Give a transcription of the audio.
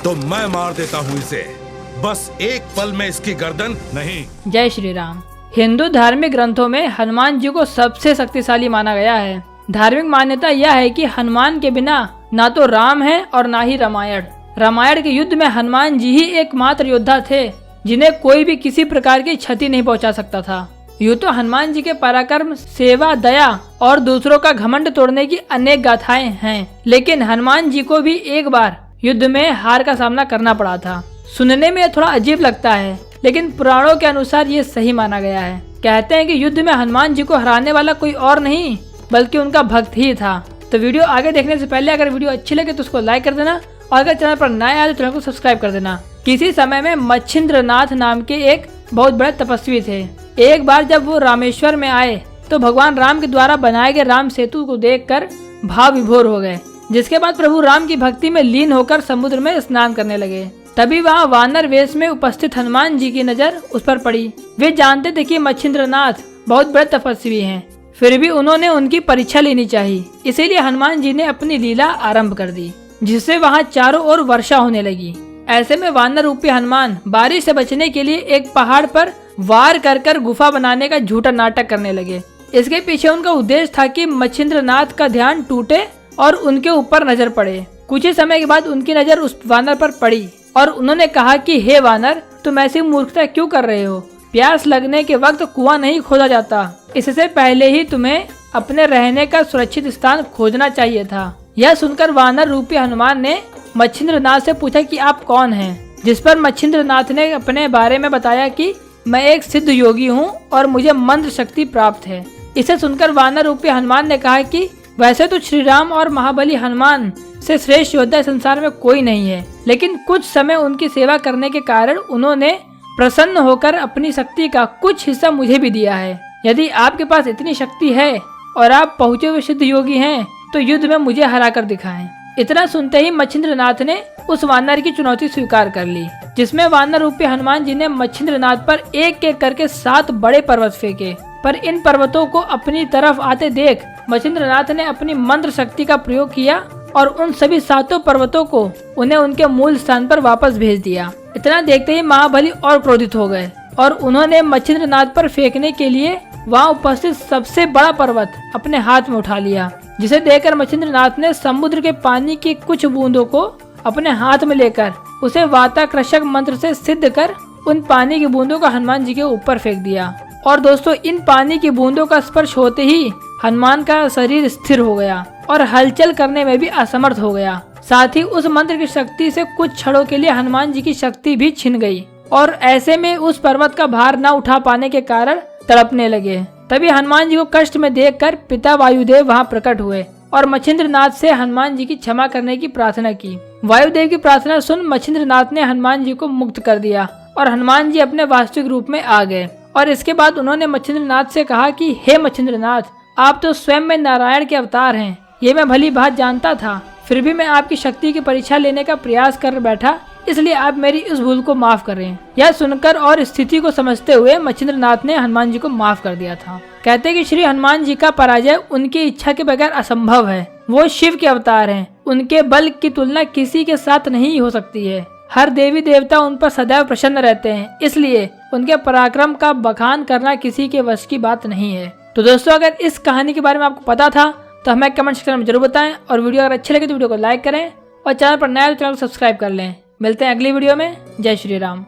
तो मैं मार देता हूँ इसे, बस एक पल में इसकी गर्दन नहीं। जय श्री राम। हिंदू धार्मिक ग्रंथों में हनुमान जी को सबसे शक्तिशाली माना गया है। धार्मिक मान्यता यह है कि हनुमान के बिना ना तो राम है और ना ही रामायण। रामायण के युद्ध में हनुमान जी ही एकमात्र योद्धा थे जिन्हें कोई भी किसी प्रकार की क्षति नहीं पहुंचा सकता था। यूँ तो हनुमान जी के पराक्रम, सेवा, दया और दूसरों का घमंड तोड़ने की अनेक गाथाएं हैं, लेकिन हनुमान जी को भी एक बार युद्ध में हार का सामना करना पड़ा था। सुनने में थोड़ा अजीब लगता है, लेकिन पुराणों के अनुसार ये सही माना गया है। कहते हैं कि युद्ध में हनुमान जी को हराने वाला कोई और नहीं बल्कि उनका भक्त ही था। तो वीडियो आगे देखने से पहले अगर वीडियो अच्छी लगे तो उसको लाइक कर देना और अगर चैनल पर नए आए तो चैनल को सब्सक्राइब कर देना। किसी समय में मच्छिंद्रनाथ नाम के एक बहुत बड़े तपस्वी थे। एक बार जब वो रामेश्वर में आए तो भगवान राम के द्वारा बनाए गए राम सेतु को देखकर भाव विभोर हो गए, जिसके बाद प्रभु राम की भक्ति में लीन होकर समुद्र में स्नान करने लगे। तभी वहाँ वानर वेश में उपस्थित हनुमान जी की नजर उस पर पड़ी। वे जानते थे कि मच्छिंद्रनाथ बहुत बड़े तपस्वी हैं, फिर भी उन्होंने उनकी परीक्षा लेनी चाहिए। इसीलिए हनुमान जी ने अपनी लीला आरंभ कर दी, जिससे वहाँ चारों ओर वर्षा होने लगी। ऐसे में वानर रूपी हनुमान बारिश से बचने के लिए एक पहाड़ पर वार कर गुफा बनाने का झूठा नाटक करने लगे। इसके पीछे उनका उद्देश्य था कि मच्छिंद्रनाथ का ध्यान टूटे और उनके ऊपर नजर पड़े। कुछ ही समय के बाद उनकी नजर उस वानर पर पड़ी और उन्होंने कहा कि हे वानर, तुम ऐसी मूर्खता क्यों कर रहे हो? प्यास लगने के वक्त कुआं नहीं खोदा जाता। इससे पहले ही तुम्हें अपने रहने का सुरक्षित स्थान खोजना चाहिए था। यह सुनकर वानर रूपी हनुमान ने मच्छिंद्रनाथ से पूछा कि आप कौन हैं? जिस पर मच्छिंद्रनाथ ने अपने बारे में बताया कि मैं एक सिद्ध योगी हूँ और मुझे मंत्र शक्ति प्राप्त है। इसे सुनकर वानर रूपी हनुमान ने कहा कि वैसे तो श्री राम और महाबली हनुमान से श्रेष्ठ योद्धा संसार में कोई नहीं है, लेकिन कुछ समय उनकी सेवा करने के कारण उन्होंने प्रसन्न होकर अपनी शक्ति का कुछ हिस्सा मुझे भी दिया है। यदि आपके पास इतनी शक्ति है और आप पहुँचे हुए सिद्ध योगी हैं तो युद्ध में मुझे हरा कर दिखाएं। इतना सुनते ही मच्छिंद्रनाथ ने उस वानर की चुनौती स्वीकार कर ली, जिसमें वानर रूपी हनुमान जी ने मच्छिंद्रनाथ पर एक एक करके 7 बड़े पर्वत फेंके। पर इन पर्वतों को अपनी तरफ आते देख मच्छिंद्रनाथ ने अपनी मंत्र शक्ति का प्रयोग किया और उन सभी 7 पर्वतों को उन्हें उनके मूल स्थान पर वापस भेज दिया। इतना देखते ही महाबली और क्रोधित हो गए और उन्होंने मच्छिंद्रनाथ पर फेंकने के लिए वहाँ उपस्थित सबसे बड़ा पर्वत अपने हाथ में उठा लिया, जिसे देखकर मच्छिंद्रनाथ ने समुद्र के पानी की कुछ बूंदों को अपने हाथ में लेकर उसे वाताकृषक मंत्र से सिद्ध कर उन पानी की बूंदों को हनुमान जी के ऊपर फेंक दिया। और दोस्तों, इन पानी की बूंदों का स्पर्श होते ही हनुमान का शरीर स्थिर हो गया और हलचल करने में भी असमर्थ हो गया। साथ ही उस मंत्र की शक्ति से कुछ क्षणों के लिए हनुमान जी की शक्ति भी छिन गई और ऐसे में उस पर्वत का भार न उठा पाने के कारण तड़पने लगे। तभी हनुमान जी को कष्ट में देखकर पिता वायुदेव वहां प्रकट हुए और मच्छिंद्रनाथ से हनुमान जी की क्षमा करने की प्रार्थना की। वायुदेव की प्रार्थना सुन मच्छिंद्रनाथ ने हनुमान जी को मुक्त कर दिया और हनुमान जी अपने वास्तविक रूप में आ गए। और इसके बाद उन्होंने मच्छिंद्रनाथ से कहा कि हे मच्छिंद्रनाथ, आप तो स्वयं में नारायण के अवतार हैं। ये मैं भली बात जानता था, फिर भी मैं आपकी शक्ति की परीक्षा लेने का प्रयास कर बैठा, इसलिए आप मेरी इस भूल को माफ करें। यह सुनकर और स्थिति को समझते हुए मच्छिंद्रनाथ ने हनुमान जी को माफ कर दिया था। कहते हैं कि श्री हनुमान जी का पराजय उनकी इच्छा के बगैर असंभव है। वो शिव के अवतार हैं, उनके बल की तुलना किसी के साथ नहीं हो सकती है। हर देवी देवता उन पर सदैव प्रसन्न रहते हैं, इसलिए उनके पराक्रम का बखान करना किसी के वश की बात नहीं है। तो दोस्तों, अगर इस कहानी के बारे में आपको पता था तो हमें कमेंट सेक्शन में जरूर बताएं और वीडियो अगर अच्छी लगे तो वीडियो को लाइक करें और चैनल पर नया तो चैनल को सब्सक्राइब कर लें। मिलते हैं अगली वीडियो में। जय श्री राम।